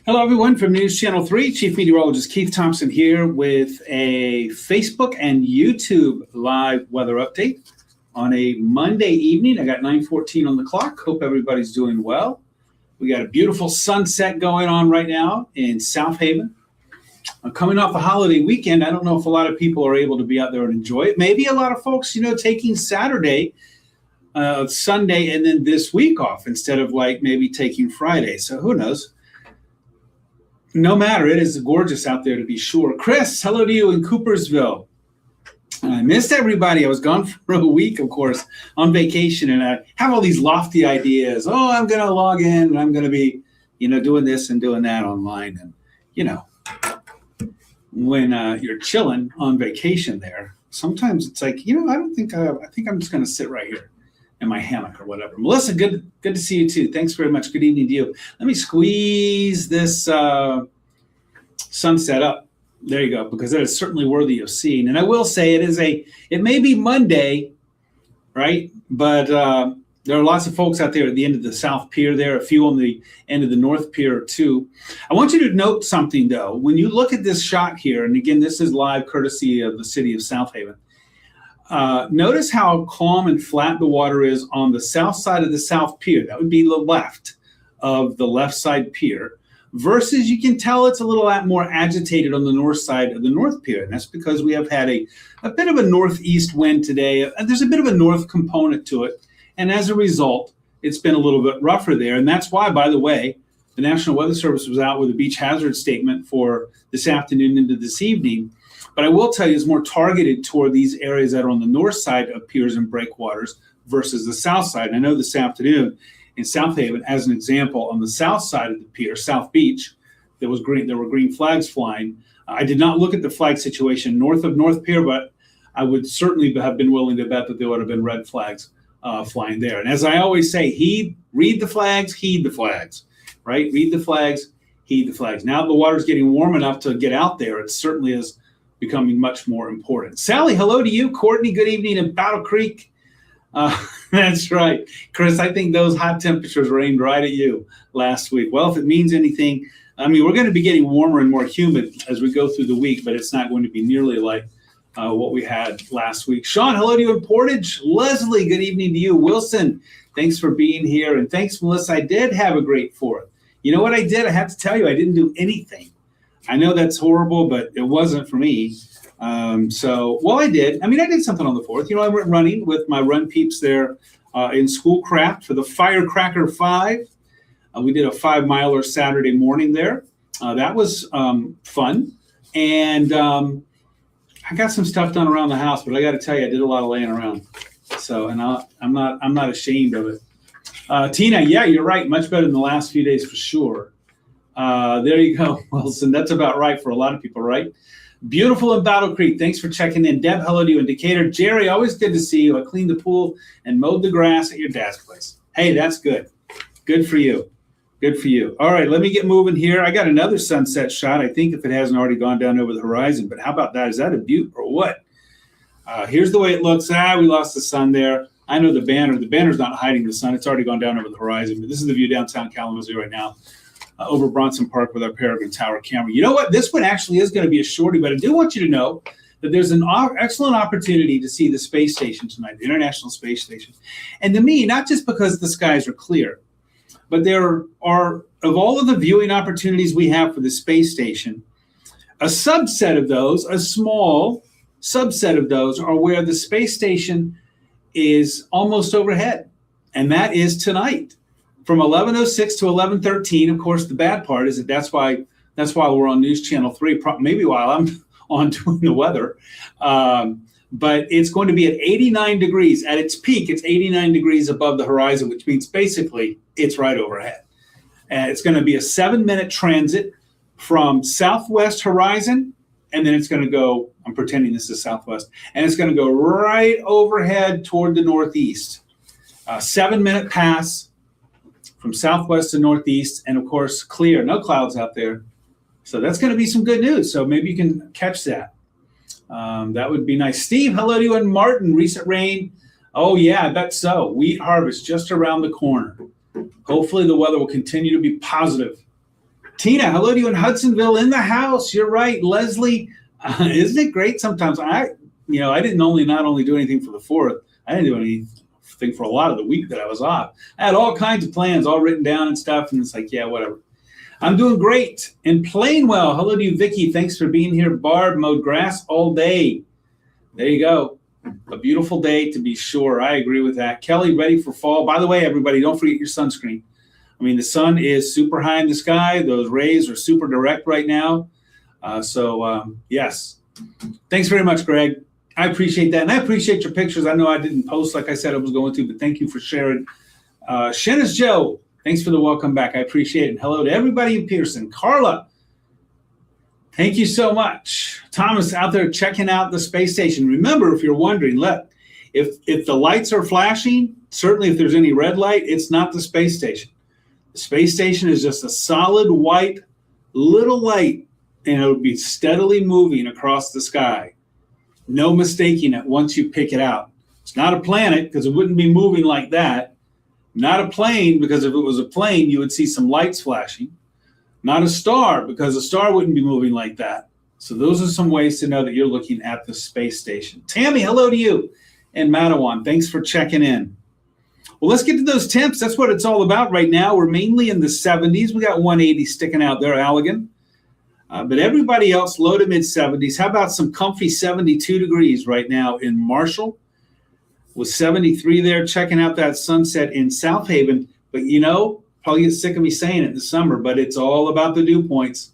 Hello, everyone, from News Channel 3. Chief Meteorologist Keith Thompson here with a Facebook and YouTube live weather update on a Monday evening. I got 9:14 on the clock. Hope everybody's doing well. We got a beautiful sunset going on right now in South Haven. Coming off a holiday weekend, I don't know if a lot of people are able to be out there and enjoy it. Maybe a lot of folks, taking Saturday, Sunday, and then this week off instead of maybe taking Friday. So who knows? No matter, it is gorgeous out there to be sure. Chris, hello to you in Coopersville. I missed everybody. I was gone for a week, of course, on vacation, and I have all these lofty ideas. Oh, I'm going to log in, and I'm going to be, doing this and doing that online. And, when you're chilling on vacation there, sometimes it's like, I think I'm just going to sit right here in my hammock or whatever. Melissa, good to see you too. Thanks very much. Good evening to you. Let me squeeze this sunset up. There you go, because that is certainly worthy of seeing. And I will say it may be Monday, right? But there are lots of folks out there at the end of the South Pier there, a few on the end of the North Pier too. I want you to note something though. When you look at this shot here, and again, this is live courtesy of the city of South Haven. Notice how calm and flat the water is on the south side of the South Pier. That would be the left of the left side pier. Versus you can tell it's a little more agitated on the north side of the North Pier. And that's because we have had a bit of a northeast wind today. There's a bit of a north component to it. And as a result, it's been a little bit rougher there. And that's why, by the way, the National Weather Service was out with a beach hazard statement for this afternoon into this evening. But I will tell you, it's more targeted toward these areas that are on the north side of piers and breakwaters versus the south side. And I know this afternoon in South Haven, as an example, on the south side of the pier, South Beach, there were green flags flying. I did not look at the flag situation north of North Pier, but I would certainly have been willing to bet that there would have been red flags flying there. And as I always say, read the flags, heed the flags, right? Read the flags, heed the flags. Now the water's getting warm enough to get out there. It certainly is becoming much more important. Sally, hello to you. Courtney, good evening in Battle Creek. That's right. Chris, I think those hot temperatures were aimed right at you last week. Well, if it means anything, we're going to be getting warmer and more humid as we go through the week, but it's not going to be nearly like what we had last week. Sean, hello to you in Portage. Leslie, good evening to you. Wilson, thanks for being here. And thanks, Melissa. I did have a great 4th. You know what I did? I have to tell you, I didn't do anything. I know that's horrible, but it wasn't for me. I did. I did something on the 4th. I went running with my run peeps there in Schoolcraft for the Firecracker 5. We did a 5-miler Saturday morning there. That was fun. And I got some stuff done around the house, but I got to tell you, I did a lot of laying around. So, and I'm not ashamed of it. Tina, yeah, you're right. Much better than the last few days for sure. There you go, Wilson. That's about right for a lot of people, right? Beautiful in Battle Creek. Thanks for checking in. Deb, hello to you in Decatur. Jerry, always good to see you. I cleaned the pool and mowed the grass at your dad's place. Hey, that's good. Good for you. Good for you. All right, let me get moving here. I got another sunset shot, I think, if it hasn't already gone down over the horizon. But how about that? Is that a butte or what? Here's the way it looks. We lost the sun there. I know the banner. The banner's not hiding the sun. It's already gone down over the horizon. But this is the view downtown Kalamazoo right now. Over Bronson Park with our Peregrine Tower camera. You know what? This one actually is going to be a shorty, but I do want you to know that there's an excellent opportunity to see the space station tonight, the International Space Station. And to me, not just because the skies are clear, but there are, of all of the viewing opportunities we have for the space station, a subset of those, a small subset of those, are where the space station is almost overhead. And that is tonight. From 11:06 to 11:13, of course, the bad part is that's why we're on News Channel 3, maybe while I'm on doing the weather. But it's going to be at 89 degrees. At its peak, it's 89 degrees above the horizon, which means basically it's right overhead. And it's going to be a 7-minute transit from southwest horizon, and then it's going to go, I'm pretending this is southwest, and it's going to go right overhead toward the northeast. 7-minute pass from southwest to northeast, and of course, clear, no clouds out there. So that's going to be some good news. So maybe you can catch that. That would be nice. Steve, hello to you in Martin. Recent rain. Oh, yeah, I bet so. Wheat harvest just around the corner. Hopefully the weather will continue to be positive Tina, hello to you in Hudsonville in the house. You're right. Leslie, isn't it great sometimes? I didn't not only do anything for the 4th, I didn't do anything for a lot of the week that I was off. I had all kinds of plans all written down and stuff, and it's like, yeah, whatever. I'm doing great and playing well. Hello to you, Vicky. Thanks for being here. Barb, mowed grass all day. There you go. A beautiful day to be sure. I agree with that. Kelly, ready for fall. By the way, everybody, don't forget your sunscreen. I mean, the sun is super high in the sky. Those rays are super direct right now. Yes. Thanks very much, Greg. I appreciate that. And I appreciate your pictures. I know I didn't post like I said I was going to, but thank you for sharing. Shennis Joe, thanks for the welcome back. I appreciate it. And hello to everybody in Pearson. Carla, thank you so much. Thomas out there checking out the space station. Remember, if you're wondering, if the lights are flashing, certainly if there's any red light, it's not the space station. The space station is just a solid white little light, and it'll be steadily moving across the sky. No mistaking it once you pick it out. It's not a planet because it wouldn't be moving like that. Not a plane because if it was a plane, you would see some lights flashing. Not a star because a star wouldn't be moving like that. So those are some ways to know that you're looking at the space station. Tammy, hello to you. And Matawan, thanks for checking in. Well, let's get to those temps. That's what it's all about right now. We're mainly in the 70s. We got 180 sticking out there, Allegan. But everybody else, low to mid 70s. How about some comfy 72 degrees right now in Marshall? With 73 there, checking out that sunset in South Haven. But probably get sick of me saying it in the summer, but it's all about the dew points.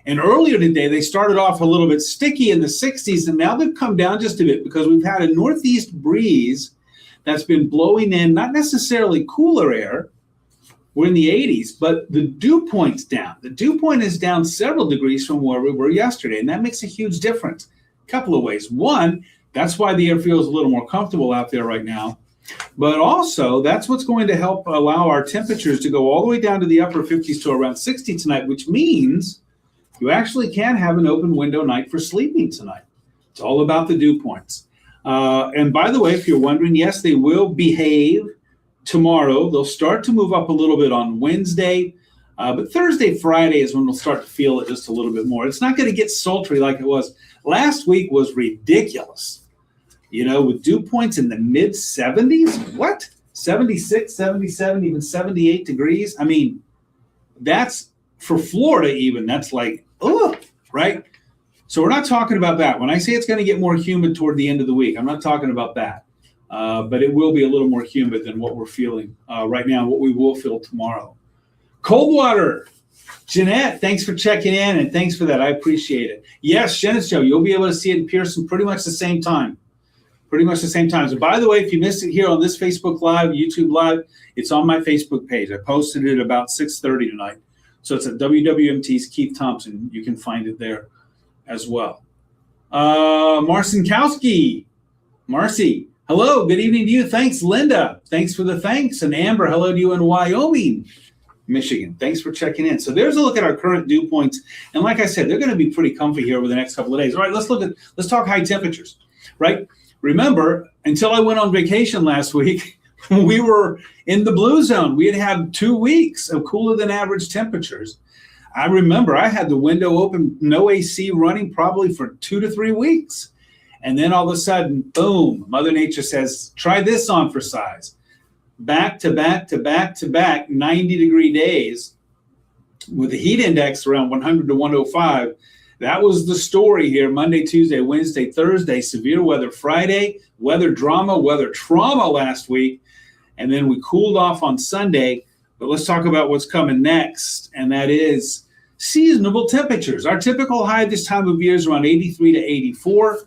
And earlier today, they started off a little bit sticky in the 60s, and now they've come down just a bit because we've had a northeast breeze that's been blowing in, not necessarily cooler air. We're in the 80s, but the dew point's down. The dew point is down several degrees from where we were yesterday, and that makes a huge difference. A couple of ways. One, that's why the air feels a little more comfortable out there right now. But also, that's what's going to help allow our temperatures to go all the way down to the upper 50s to around 60 tonight, which means you actually can have an open window night for sleeping tonight. It's all about the dew points. And by the way, if you're wondering, yes, they will behave tomorrow. They'll start to move up a little bit on Wednesday. But Thursday, Friday is when we'll start to feel it just a little bit more. It's not going to get sultry like it was. Last week was ridiculous. With dew points in the mid 70s. What? 76, 77, even 78 degrees. I mean, that's for Florida even. That's like, right? So we're not talking about that. When I say it's going to get more humid toward the end of the week, I'm not talking about that. But it will be a little more humid than what we're feeling right now, what we will feel tomorrow. Coldwater. Jeanette, thanks for checking in, and thanks for that. I appreciate it. Yes, Shennis Show, you'll be able to see it in Pearson pretty much the same time. So by the way, if you missed it here on this Facebook Live, YouTube Live, it's on my Facebook page. I posted it about 6:30 tonight. So it's at WWMT's Keith Thompson. You can find it there as well. Marcinkowski. Marcy, hello, good evening to you. Thanks, Linda. Thanks for the thanks. And Amber, hello to you in Wyoming, Michigan. Thanks for checking in. So there's a look at our current dew points. And like I said, they're going to be pretty comfy here over the next couple of days. All right, let's talk high temperatures, right? Remember, until I went on vacation last week, we were in the blue zone. We had 2 weeks of cooler than average temperatures. I remember I had the window open, no AC running probably for 2 to 3 weeks. And then all of a sudden, boom, Mother Nature says, try this on for size. Back to back to back to back 90-degree days with the heat index around 100 to 105. That was the story here, Monday, Tuesday, Wednesday, Thursday, severe weather Friday, weather drama, weather trauma last week, and then we cooled off on Sunday. But let's talk about what's coming next, and that is seasonable temperatures. Our typical high this time of year is around 83 to 84,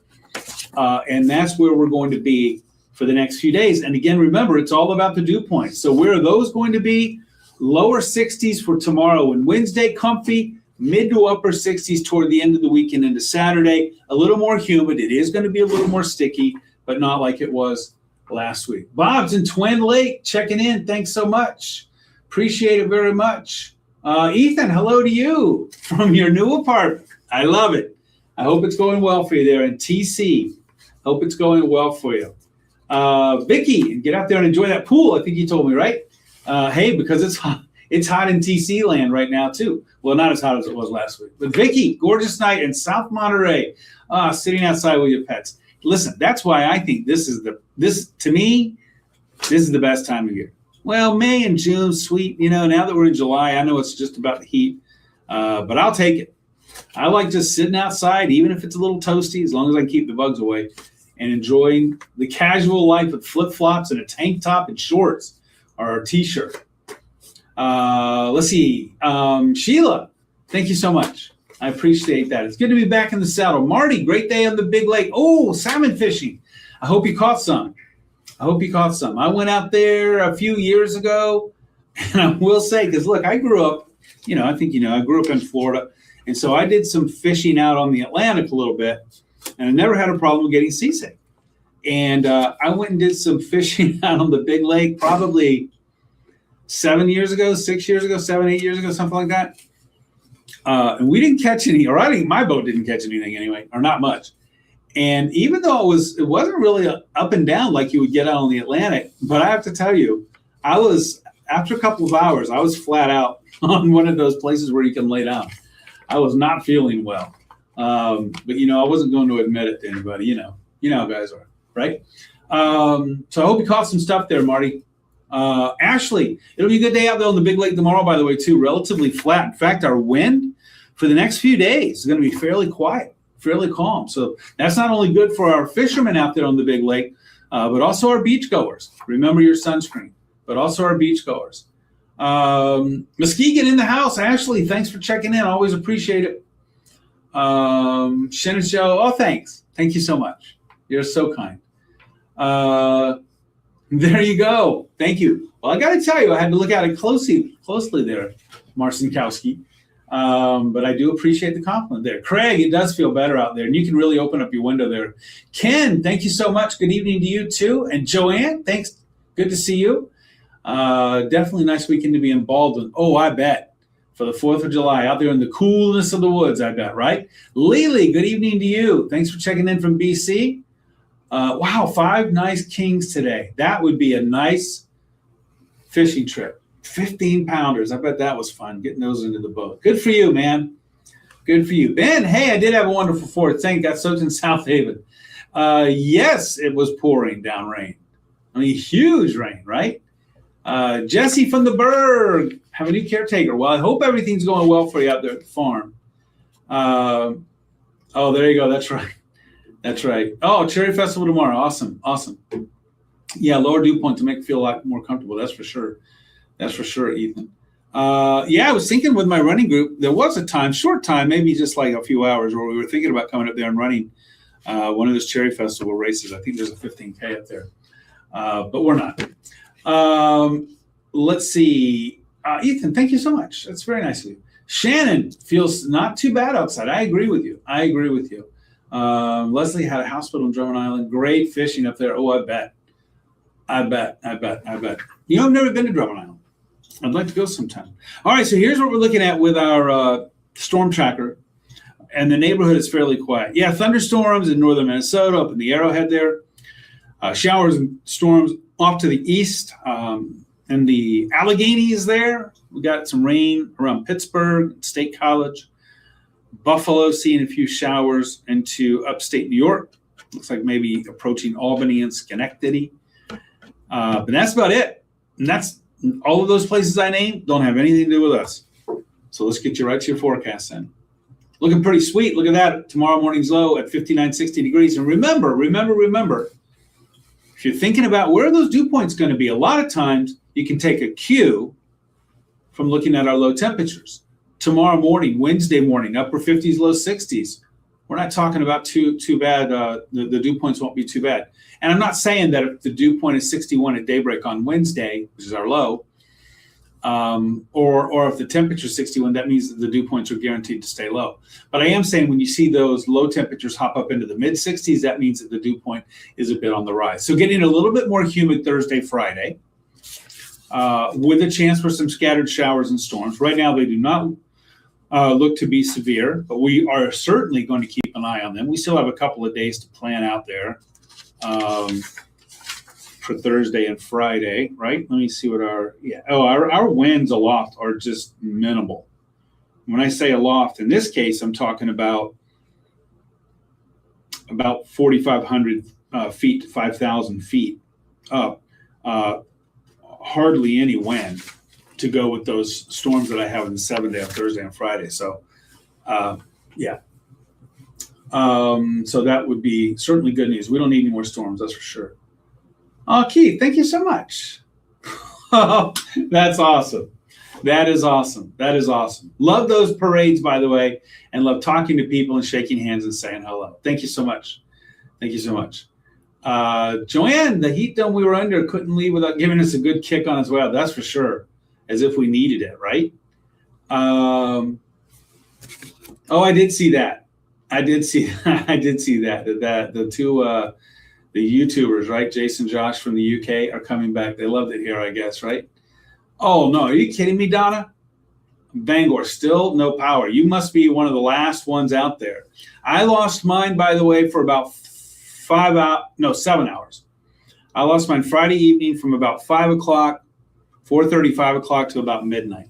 and that's where we're going to be for the next few days. And again, remember, it's all about the dew points. So where are those going to be? Lower 60s for tomorrow and Wednesday, comfy. Mid to upper 60s toward the end of the weekend into Saturday. A little more humid. It is going to be a little more sticky, but not like it was last week. Bob's in Twin Lake checking in. Thanks so much. Appreciate it very much. Ethan, hello to you from your new apartment. I love it. I hope it's going well for you there in TC. Hope it's going well for you. Vicky, get out there and enjoy that pool. I think you told me, right? Hey, because It's hot in TC land right now too. Well, not as hot as it was last week. But Vicky, gorgeous night in South Monterey, sitting outside with your pets. Listen, that's why I think this is the best time of year. Well, May and June, sweet. Now that we're in July, I know it's just about the heat, but I'll take it. I like just sitting outside, even if it's a little toasty, as long as I can keep the bugs away, and enjoying the casual life with flip-flops and a tank top and shorts or a T-shirt. Let's see. Sheila, thank you so much. I appreciate that. It's good to be back in the saddle. Marty, great day on the big lake. Oh, salmon fishing. I hope you caught some. I went out there a few years ago, and I will say, because look, I grew up, I grew up in Florida, and so I did some fishing out on the Atlantic a little bit, and I never had a problem getting seasick. And I went and did some fishing out on the big lake probably 7 years ago, 6 years ago, 7, 8 years ago, something like that. And we didn't catch any, or I think my boat didn't catch anything anyway, or not much. And even though it wasn't really up and down like you would get out on the Atlantic, but I have to tell you, after a couple of hours, I was flat out on one of those places where you can lay down. I was not feeling well. But I wasn't going to admit it to anybody, You know how guys are, right? So I hope you caught some stuff there, Marty. Ashley, it'll be a good day out there on the big lake tomorrow, by the way, too. Relatively flat. In fact, our wind for the next few days is going to be fairly quiet, fairly calm. So that's not only good for our fishermen out there on the big lake, but also our beachgoers. Remember your sunscreen, but also our beachgoers. Muskegon in the house. Ashley, thanks for checking in. Always appreciate it. Shannon Show. Oh, thanks. Thank you so much. You're so kind. There you go. Thank you. Well, I got to tell you, I had to look at it closely there, Marcinkowski. But I do appreciate the compliment there. Craig, it does feel better out there, and you can really open up your window there. Ken, thank you so much. Good evening to you too. And Joanne, thanks. Good to see you. Definitely nice weekend to be in Baldwin. Oh, I bet. For the 4th of July, out there in the coolness of the woods, I bet, right? Lily, good evening to you. Thanks for checking in from BC. Wow, 5 nice kings today. That would be a nice fishing trip. 15-pounders. I bet that was fun, getting those into the boat. Good for you, man. Good for you. Ben, hey, I did have a wonderful 4th. Thank God, soaked in South Haven. Yes, it was pouring down rain. I mean, huge rain, right? Jesse from the Berg, have a new caretaker. Well, I hope everything's going well for you out there at the farm. Oh, there you go. That's right. That's right. Oh, Cherry Festival tomorrow. Awesome. Yeah, lower dew point to make it feel a lot more comfortable. That's for sure. Ethan. I was thinking with my running group, there was a time, short time, maybe just like a few hours, where we were thinking about coming up there and running one of those Cherry Festival races. I think there's a 15K up there, but we're not. Let's see. Ethan, thank you so much. That's very nice of you. Shannon, feels not too bad outside. I agree with you. Leslie had a hospital in Drummond Island. Great fishing up there. Oh, I bet. I've never been to Drummond Island. I'd like to go sometime. All right, so here's what we're looking at with our storm tracker. And the neighborhood is fairly quiet. Yeah, thunderstorms in northern Minnesota, up in the Arrowhead there. Showers and storms off to the east. And the Alleghenies there. We got some rain around Pittsburgh, State College. Buffalo seeing a few showers into upstate New York. Looks like maybe approaching Albany and Schenectady. But that's about it. And that's all of those places I named don't have anything to do with us. So let's get you right to your forecast then. Looking pretty sweet. Look at that. Tomorrow morning's low at 59, 60 degrees. And remember, if you're thinking about where are those dew points going to be, a lot of times you can take a cue from looking at our low temperatures. Tomorrow morning, Wednesday morning, upper 50s, low 60s. We're not talking about too bad. The dew points won't be too bad. And I'm not saying that if the dew point is 61 at daybreak on Wednesday, which is our low, or if the temperature is 61, that means that the dew points are guaranteed to stay low. But I am saying when you see those low temperatures hop up into the mid 60s, that means that the dew point is a bit on the rise. So getting a little bit more humid Thursday, Friday, with a chance for some scattered showers and storms. Right now, they do not look to be severe, but we are certainly going to keep an eye on them. We still have a couple of days to plan out there. for Thursday and Friday, right? Let me see what our winds aloft are just minimal. When I say aloft, in this case, I'm talking about 4,500 feet to 5,000 feet up. Hardly any wind to go with those storms that I have in the 7 day on Thursday and Friday. So, yeah. So that would be certainly good news. We don't need any more storms, that's for sure. Oh, Keith, thank you so much. That's awesome. That is awesome. That is awesome. Love those parades, by the way, and love talking to people and shaking hands and saying hello. Thank you so much. Thank you so much. Joanne, the heat dome we were under couldn't leave without giving us a good kick on as well. That's for sure. As if we needed it, right? Oh, I did see that. I did see that. That the two the YouTubers, right? Jason, Josh from the UK are coming back. They loved it here, I guess, right? Oh no, are you kidding me, Donna? Bangor, still no power. You must be one of the last ones out there. I lost mine, by the way, for about 7 hours. I lost mine Friday evening from about 5 o'clock, 4:30, 5 o'clock to about midnight.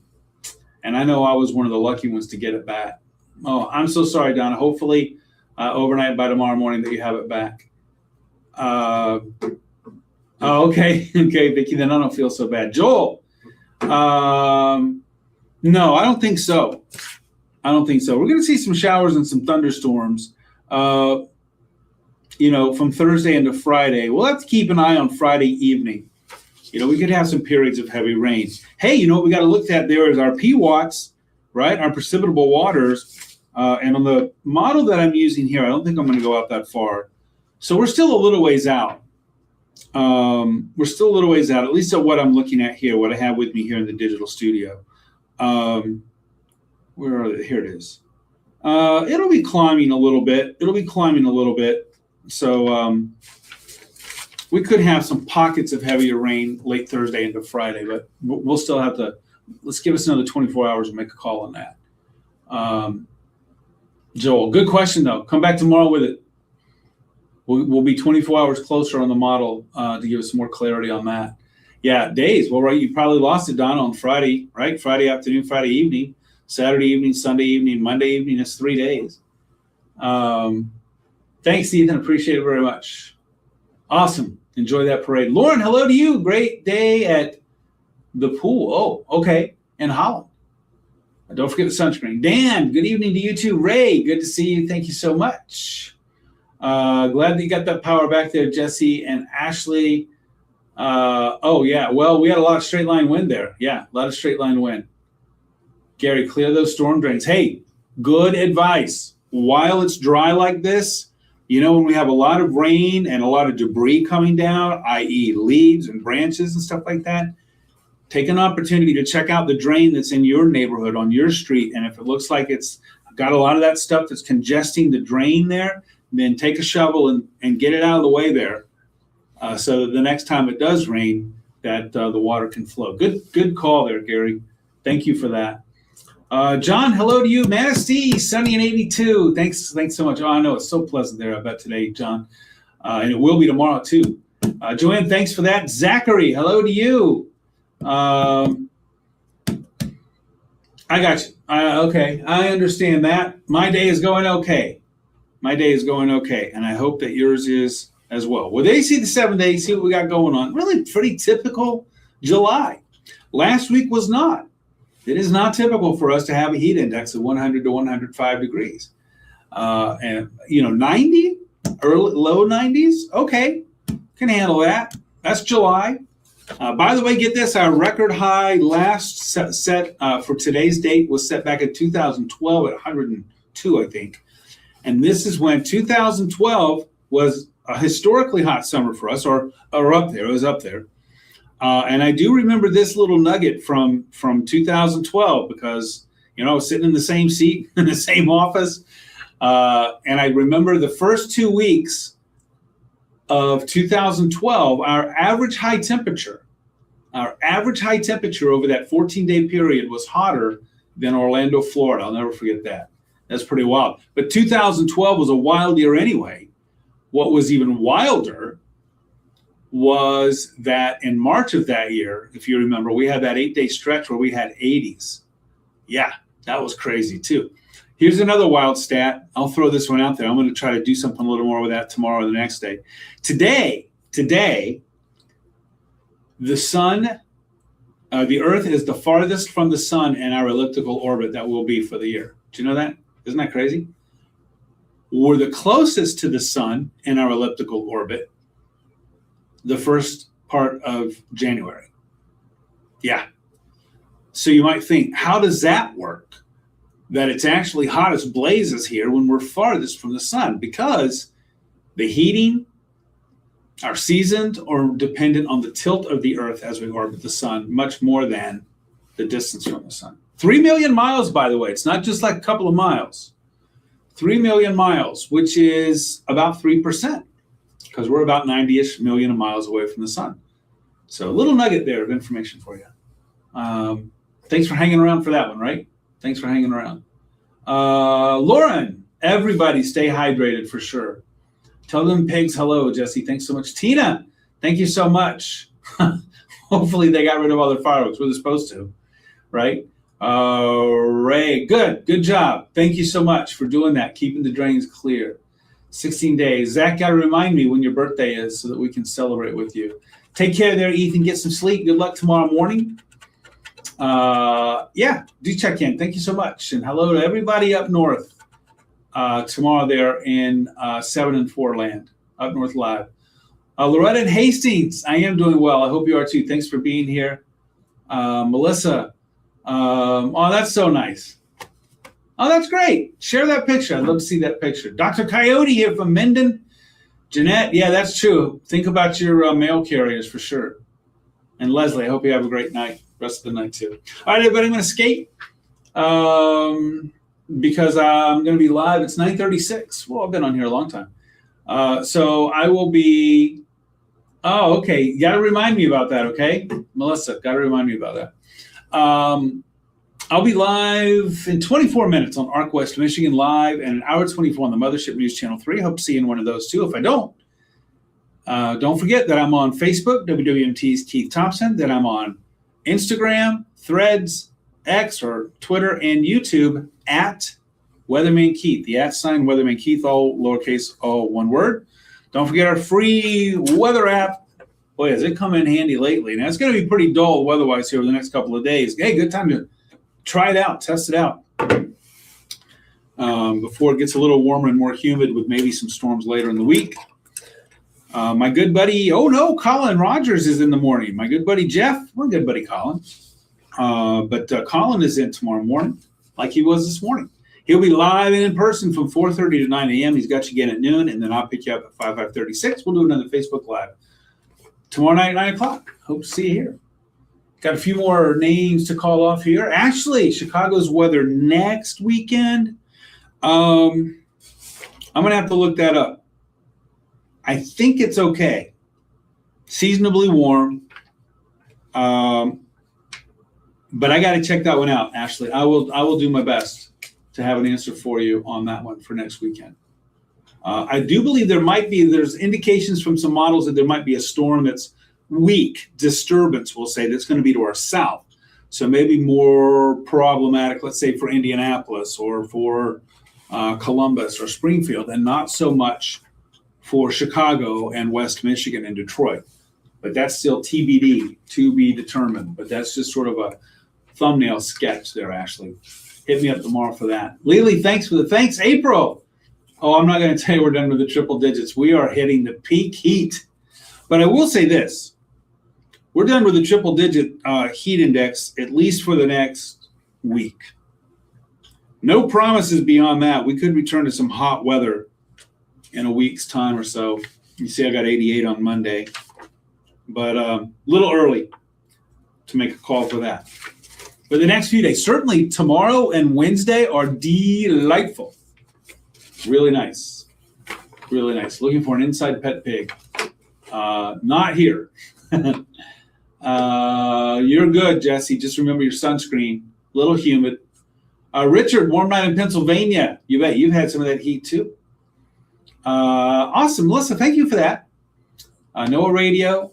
And I know I was one of the lucky ones to get it back. Oh, I'm so sorry, Donna. Hopefully overnight by tomorrow morning that you have it back. Okay. Okay, Vicki, then I don't feel so bad. Joel, no, I don't think so. I don't think so. We're going to see some showers and some thunderstorms, from Thursday into Friday. We'll have to keep an eye on Friday evening. We could have some periods of heavy rain. Hey, what we got to look at there is our PWATS, right? Our precipitable waters. And on the model that I'm using here, I don't think I'm going to go out that far. So we're still a little ways out. We're still a little ways out, at least at what I'm looking at here, what I have with me here in the digital studio. Where are they? Here it is. It'll be climbing a little bit. So we could have some pockets of heavier rain late Thursday into Friday, but we'll still have to, let's give us another 24 hours and make a call on that. Joel, good question though. Come back tomorrow with it. We'll be 24 hours closer on the model to give us some more clarity on that. Yeah, days. Well, right, you probably lost it, Donna, on Friday, right? Friday afternoon, Friday evening, Saturday evening, Sunday evening, Monday evening. It's 3 days. Thanks, Ethan. Appreciate it very much. Awesome. Enjoy that parade. Lauren, hello to you. Great day at the pool. Oh, okay. In Holland. Don't forget the sunscreen. Dan, good evening to you too. Ray, good to see you. Thank you so much. Glad that you got that power back there, Jesse and Ashley. Oh, yeah. Well, we had a lot of straight line wind there. Yeah, a lot of straight line wind. Gary, clear those storm drains. Hey, good advice. While it's dry like this, when we have a lot of rain and a lot of debris coming down, i.e. leaves and branches and stuff like that, take an opportunity to check out the drain that's in your neighborhood on your street. And if it looks like it's got a lot of that stuff that's congesting the drain there, then take a shovel and get it out of the way there so that the next time it does rain, that the water can flow. Good call there, Gary. Thank you for that. John, hello to you. Manistee, sunny and 82. Thanks so much. Oh, I know it's so pleasant there, I bet, today, John. And it will be tomorrow, too. Joanne, thanks for that. Zachary, hello to you. I got you. Okay, I understand that. My day is going okay. And I hope that yours is as well. Well, they see the 7 days, see what we got going on. Really pretty typical July. Last week was not. It is not typical for us to have a heat index of 100 to 105 degrees. And 90, low 90s, okay, can handle that. That's July. By the way, get this, our record high last set for today's date was set back in 2012 at 102, I think. And this is when 2012 was a historically hot summer for us, or up there. It was up there. And I do remember this little nugget from 2012 because, I was sitting in the same seat in the same office. And I remember the first 2 weeks of 2012, our average high temperature over that 14-day period was hotter than Orlando, Florida. I'll never forget that. That's pretty wild. But 2012 was a wild year anyway. What was even wilder was that in March of that year, if you remember, we had that 8-day stretch where we had 80s. Yeah, that was crazy too. Here's another wild stat. I'll throw this one out there. I'm going to try to do something a little more with that tomorrow or the next day. Today, the sun, the Earth is the farthest from the sun in our elliptical orbit that will be for the year. Do you know that? Isn't that crazy? We're the closest to the sun in our elliptical orbit the first part of January. Yeah. So you might think, how does that work? That it's actually hot as blazes here when we're farthest from the sun, because the heating are seasoned or dependent on the tilt of the Earth as we orbit the sun, much more than the distance from the sun. 3 million miles, by the way. It's not just like a couple of miles. 3 million miles, which is about 3%, because we're about 90-ish million miles away from the sun. So a little nugget there of information for you. Thanks for hanging around for that one, right? Thanks for hanging around. Lauren, everybody stay hydrated for sure. Tell them pigs hello, Jesse. Thanks so much. Tina, thank you so much. Hopefully they got rid of all their fireworks. We're supposed to, right? Ray, good job. Thank you so much for doing that, keeping the drains clear. 16 days. Zach, got to remind me when your birthday is so that we can celebrate with you. Take care there, Ethan. Get some sleep. Good luck tomorrow morning. Yeah, do check in. Thank you so much. And hello to everybody up north tomorrow there in 7 and 4 land, up north live. Loretta and Hastings, I am doing well. I hope you are too. Thanks for being here. Melissa, oh, that's so nice. Oh, that's great. Share that picture. I'd love to see that picture. Dr. Coyote here from Minden. Jeanette, yeah, that's true. Think about your mail carriers for sure. And Leslie, I hope you have a great night. Rest of the night too. All right, everybody, I'm going to skate because I'm going to be live. It's 9:36. Well, I've been on here a long time. So I will be, oh, okay. You got to remind me about that, okay? Melissa, got to remind me about that. I'll be live in 24 minutes on Arc West Michigan Live and an hour 24 on the Mothership News Channel 3. Hope to see you in one of those too. If I don't forget that I'm on Facebook, WWMT's Keith Thompson, that I'm on Instagram, Threads, X, or Twitter, and YouTube at Weatherman Keith. The @ Weatherman Keith, all lowercase, all one word. Don't forget our free weather app. Boy, has it come in handy lately. Now, it's going to be pretty dull weather-wise here over the next couple of days. Hey, good time to try it out, test it out before it gets a little warmer and more humid with maybe some storms later in the week. My good buddy, Colin Rogers is in the morning. My good buddy Jeff, my good buddy Colin. But Colin is in tomorrow morning like he was this morning. He'll be live and in person from 4:30 to 9 a.m. He's got you again at noon, and then I'll pick you up at 5:36. We'll do another Facebook Live tomorrow night at 9 o'clock. Hope to see you here. Got a few more names to call off here. Actually, Chicago's weather next weekend. I'm going to have to look that up. I think it's okay. Seasonably warm. But I got to check that one out, Ashley. I will do my best to have an answer for you on that one for next weekend. I do believe there's indications from some models that there might be a storm that's weak disturbance, we'll say, that's going to be to our south. So maybe more problematic, let's say, for Indianapolis or for Columbus or Springfield, and not so much for Chicago and West Michigan and Detroit. But that's still TBD, to be determined. But that's just sort of a thumbnail sketch there, Ashley. Hit me up tomorrow for that. Lily, thanks. April. Oh, I'm not going to tell you we're done with the triple digits. We are hitting the peak heat. But I will say this. We're done with the triple digit heat index, at least for the next week. No promises beyond that. We could return to some hot weather in a week's time or so. You see I got 88 on Monday. But a little early to make a call for that. But the next few days, certainly tomorrow and Wednesday are delightful. Really nice. Really nice. Looking for an inside pet pig. Not here. You're good, Jesse. Just remember your sunscreen. A little humid. Richard, warm night in Pennsylvania. You bet. You've had some of that heat too. Awesome. Melissa, thank you for that. NOAA radio,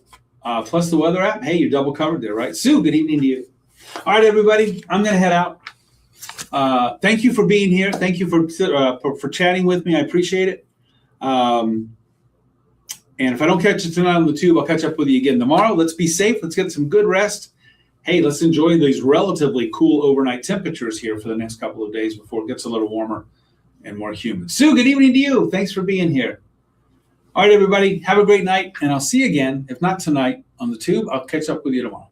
plus the weather app. Hey, you're double covered there, right? Sue, good evening to you. All right, everybody, I'm going to head out. Thank you for being here. Thank you for chatting with me. I appreciate it. And if I don't catch you tonight on the tube, I'll catch up with you again tomorrow. Let's be safe. Let's get some good rest. Hey, let's enjoy these relatively cool overnight temperatures here for the next couple of days before it gets a little warmer and more humid. Sue, good evening to you. Thanks for being here. All right, everybody, have a great night, and I'll see you again. If not tonight on the tube, I'll catch up with you tomorrow.